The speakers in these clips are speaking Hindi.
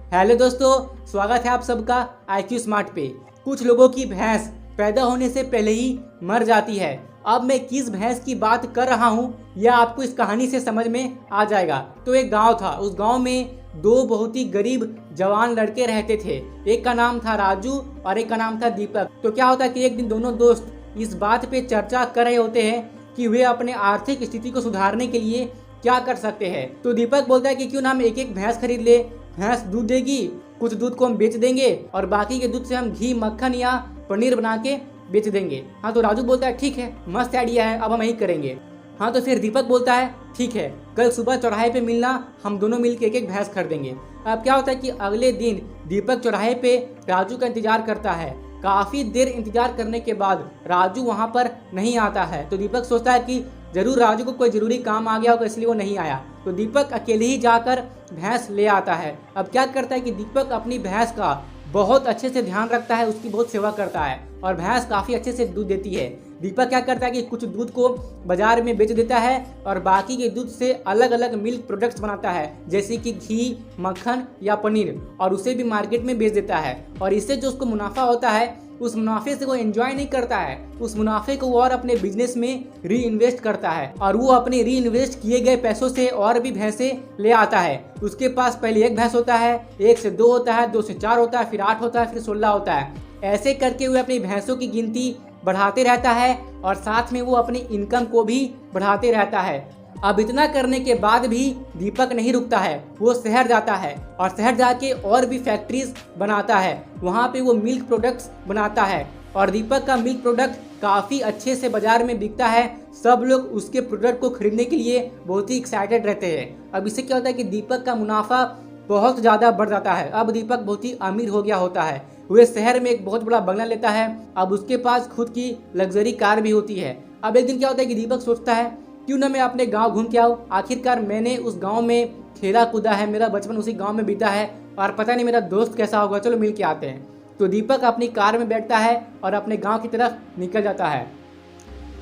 हेलो दोस्तों, स्वागत है आप सबका IQ स्मार्ट पे। कुछ लोगों की भैंस पैदा होने से पहले ही मर जाती है। अब मैं किस भैंस की बात कर रहा हूँ यह आपको इस कहानी से समझ में आ जाएगा। तो एक गांव था, उस गांव में दो बहुत ही गरीब जवान लड़के रहते थे। एक का नाम था राजू और एक का नाम था दीपक। तो क्या होता है कि एक दिन दोनों दोस्त इस बात पे चर्चा कर रहे होते हैं कि वे अपने आर्थिक स्थिति को सुधारने के लिए क्या कर सकते हैं। तो दीपक बोलता है कि क्यों ना हम एक एक भैंस खरीद ले, भैंस दूध देगी, कुछ दूध को हम बेच देंगे और बाकी के दूध से हम घी, मक्खन या पनीर बना के बेच देंगे। हाँ, तो राजू बोलता है ठीक है, मस्त आइडिया है, अब हम यही करेंगे। हाँ, तो फिर दीपक बोलता है ठीक है, कल सुबह चौराहे पे मिलना, हम दोनों मिल के एक एक भैंस खरीदेंगे। अब क्या होता है कि अगले दिन दीपक चौराहे पे राजू का इंतजार करता है। काफी देर इंतजार करने के बाद राजू वहाँ पर नहीं आता है। तो दीपक सोचता है कि जरूर राजू को कोई जरूरी काम आ गया होगा इसलिए वो नहीं आया। तो दीपक अकेले ही जाकर भैंस ले आता है। अब क्या करता है कि दीपक अपनी भैंस का बहुत अच्छे से ध्यान रखता है, उसकी बहुत सेवा करता है और भैंस काफ़ी अच्छे से दूध देती है। दीपक क्या करता है कि कुछ दूध को बाजार में बेच देता है और बाकी के दूध से अलग अलग मिल्क प्रोडक्ट्स बनाता है, जैसे कि घी, मक्खन या पनीर, और उसे भी मार्केट में बेच देता है। और इससे जो उसको मुनाफा होता है, उस मुनाफे से वो एंजॉय नहीं करता है, उस मुनाफे को वो और अपने बिजनेस में री इन्वेस्ट करता है और वो अपने री इन्वेस्ट किए गए पैसों से और भी भैंसे ले आता है। उसके पास पहले एक भैंस होता है, 1 से 2 होता है, 2 से 4 होता है, फिर 8 होता है, फिर 16 होता है। ऐसे करके वो अपनी भैंसों की गिनती बढ़ाते रहता है और साथ में वो अपनी इनकम को भी बढ़ाते रहता है। अब इतना करने के बाद भी दीपक नहीं रुकता है, वो शहर जाता है और शहर जाके और भी फैक्ट्रीज बनाता है। वहाँ पे वो मिल्क प्रोडक्ट्स बनाता है और दीपक का मिल्क प्रोडक्ट काफ़ी अच्छे से बाजार में बिकता है। सब लोग उसके प्रोडक्ट को खरीदने के लिए बहुत ही एक्साइटेड रहते हैं। अब इससे क्या होता है कि दीपक का मुनाफा बहुत ज़्यादा बढ़ जाता है। अब दीपक बहुत ही अमीर हो गया होता है। वह शहर में एक बहुत बड़ा बंगला लेता है। अब उसके पास खुद की लग्जरी कार भी होती है। अब एक दिन क्या होता है कि दीपक सोचता है क्यों ना मैं अपने गांव घूम के आऊँ, आखिरकार मैंने उस गांव में खेला कूदा है, मेरा बचपन उसी गांव में बीता है और पता नहीं मेरा दोस्त कैसा होगा, चलो मिल के आते हैं। तो दीपक अपनी कार में बैठता है और अपने गांव की तरफ निकल जाता है।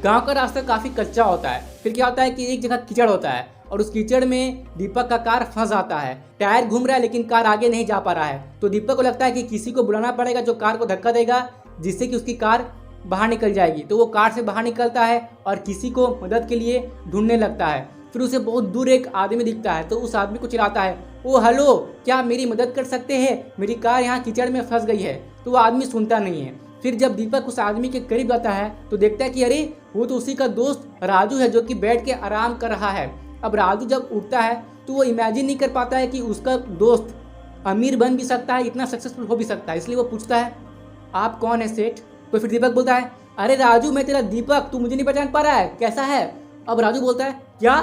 गांव का रास्ता काफ़ी कच्चा होता है। फिर क्या होता है कि एक जगह कीचड़ होता है और उस कीचड़ में दीपक का कार फंस जाता है। टायर घूम रहा है लेकिन कार आगे नहीं जा पा रहा है। तो दीपक को लगता है कि किसी को बुलाना पड़ेगा जो कार को धक्का देगा, जिससे कि उसकी कार बाहर निकल जाएगी। तो वो कार से बाहर निकलता है और किसी को मदद के लिए ढूंढने लगता है। फिर उसे बहुत दूर एक आदमी दिखता है, तो उस आदमी को चिल्लाता है, ओ हेलो, क्या मेरी मदद कर सकते हैं, मेरी कार यहाँ कीचड़ में फंस गई है। तो वो आदमी सुनता नहीं है। फिर जब दीपक उस आदमी के करीब आता है तो देखता है कि अरे वो तो उसी का दोस्त राजू है जो कि बैठ के आराम कर रहा है। अब राजू जब उठता है तो वो इमेजिन नहीं कर पाता है कि उसका दोस्त अमीर बन भी सकता है, इतना सक्सेसफुल हो भी सकता है। इसलिए वो पूछता है आप कौन है सेठ। तो फिर दीपक बोलता है अरे राजू, मैं तेरा दीपक, तू मुझे नहीं पहचान पा रहा है, कैसा है। अब राजू बोलता है क्या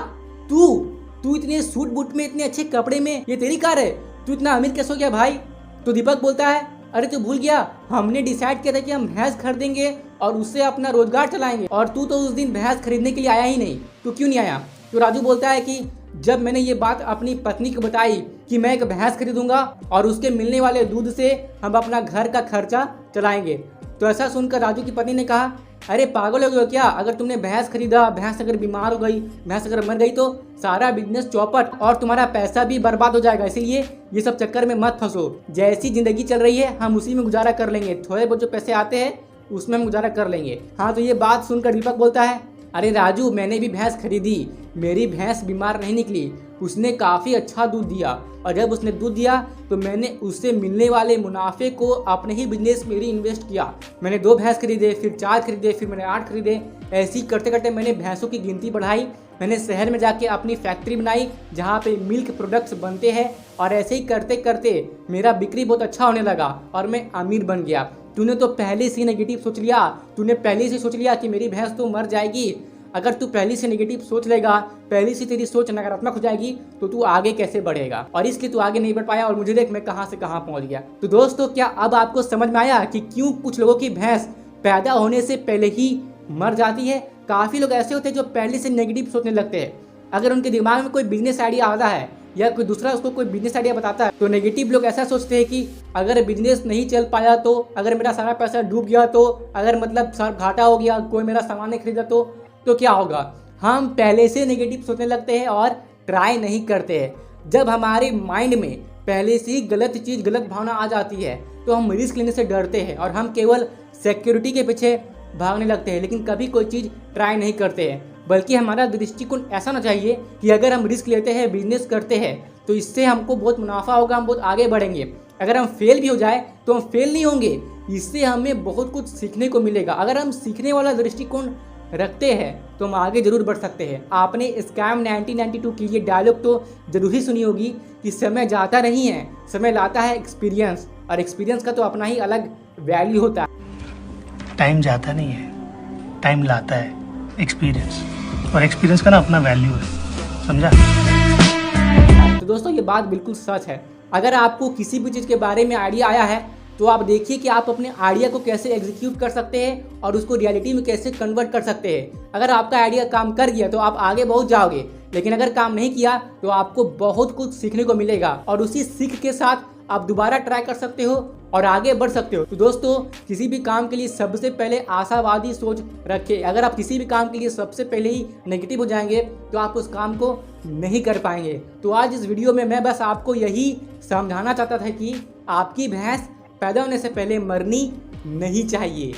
तू इतने सूट बूट में, इतने अच्छे कपड़े में, ये तेरी कार है, तू इतना अमीर कैसे हो गया भाई। तो दीपक बोलता है अरे तू भूल गया, हमने डिसाइड किया था कि हम भैंस खरीदेंगे और उससे अपना रोजगार चलाएंगे, और तू तो उस दिन भैंस खरीदने के लिए आया ही नहीं, तू क्यों नहीं आया। तो राजू बोलता है कि जब मैंने ये बात अपनी पत्नी को बताई कि मैं एक भैंस खरीदूंगा और उसके मिलने वाले दूध से हम अपना घर का खर्चा चलाएंगे। तो ऐसा सुनकर राजू की पत्नी ने कहा अरे पागल हो गए हो क्या, अगर तुमने भैंस खरीदा, भैंस अगर बीमार हो गई, भैंस अगर मर गई तो सारा बिजनेस चौपट और तुम्हारा पैसा भी बर्बाद हो जाएगा। इसीलिए ये सब चक्कर में मत फंसो, जैसी जिंदगी चल रही है हम उसी में गुजारा कर लेंगे, थोड़े बहुत जो पैसे आते हैं उसमें हम गुजारा कर लेंगे। हाँ, तो ये बात सुनकर दीपक बोलता है अरे राजू, मैंने भी भैंस खरीदी, मेरी भैंस बीमार नहीं निकली, उसने काफ़ी अच्छा दूध दिया और जब उसने दूध दिया तो मैंने उससे मिलने वाले मुनाफे को अपने ही बिजनेस में री इन्वेस्ट किया। मैंने 2 भैंस खरीदे, फिर 4 खरीदे, फिर मैंने 8 खरीदे। ऐसे ही करते करते मैंने भैंसों की गिनती बढ़ाई। मैंने शहर में जाके अपनी फैक्ट्री बनाई जहाँ पे मिल्क प्रोडक्ट्स बनते हैं और ऐसे ही करते करते मेरा बिक्री बहुत अच्छा होने लगा और मैं अमीर बन गया। तूने तो पहले से नेगेटिव सोच लिया, तूने पहले से सोच लिया कि मेरी भैंस तो मर जाएगी। अगर तू पहले से नेगेटिव सोच लेगा, पहले से तेरी सोच नकारात्मक हो जाएगी तो तू आगे कैसे बढ़ेगा, और इसलिए तू आगे नहीं बढ़ पाया और मुझे देख मैं कहाँ से कहाँ पहुँच गया। तो दोस्तों, क्या अब आपको समझ में आया कि क्यों कुछ लोगों की भैंस पैदा होने से पहले ही मर जाती है। काफ़ी लोग ऐसे होते हैं जो पहले से नेगेटिव सोचने लगते हैं। अगर उनके दिमाग में कोई बिजनेस आइडिया आता है या कोई दूसरा उसको कोई बिजनेस आइडिया बताता है तो नेगेटिव लोग ऐसा सोचते हैं कि अगर बिजनेस नहीं चल पाया तो, अगर मेरा सारा पैसा डूब गया तो, अगर मतलब सर घाटा हो गया, कोई मेरा सामान नहीं खरीदा तो क्या होगा। हम पहले से नेगेटिव सोचने लगते हैं और ट्राई नहीं करते हैं। जब हमारे माइंड में पहले से ही गलत चीज़, गलत भावना आ जाती है, तो हम रिस्क लेने से डरते हैं और हम केवल सिक्योरिटी के पीछे भागने लगते हैं, लेकिन कभी कोई चीज़ ट्राई नहीं करते हैं। बल्कि हमारा दृष्टिकोण ऐसा ना चाहिए कि अगर हम रिस्क लेते हैं, बिजनेस करते हैं, तो इससे हमको बहुत मुनाफा होगा, हम बहुत आगे बढ़ेंगे। अगर हम फेल भी हो जाए तो हम फेल नहीं होंगे, इससे हमें बहुत कुछ सीखने को मिलेगा। अगर हम सीखने वाला दृष्टिकोण रखते हैं तो हम आगे जरूर बढ़ सकते हैं। आपने स्कैम 1992 की ये डायलॉग तो जरूर ही सुनी होगी कि समय जाता नहीं है, समय लाता है एक्सपीरियंस, और एक्सपीरियंस का तो अपना ही अलग वैल्यू होता है। टाइम जाता नहीं है, टाइम लाता है एक्सपीरियंस, और एक्सपीरियंस का ना अपना वैल्यू है, समझा? तो दोस्तों ये बात बिल्कुल सच है। अगर आपको किसी भी चीज़ के बारे में आइडिया आया है तो आप देखिए कि आप अपने आइडिया को कैसे एग्जीक्यूट कर सकते हैं और उसको रियलिटी में कैसे कन्वर्ट कर सकते हैं। अगर आपका आइडिया काम कर गया तो आप आगे बहुत जाओगे, लेकिन अगर काम नहीं किया तो आपको बहुत कुछ सीखने को मिलेगा और उसी सीख के साथ आप दोबारा ट्राई कर सकते हो और आगे बढ़ सकते हो। तो दोस्तों किसी भी काम के लिए सबसे पहले आशावादी सोच रखें। अगर आप किसी भी काम के लिए सबसे पहले ही नेगेटिव हो जाएंगे तो आप उस काम को नहीं कर पाएंगे। तो आज इस वीडियो में मैं बस आपको यही समझाना चाहता था कि आपकी भैंस पैदा होने से पहले मरनी नहीं चाहिए।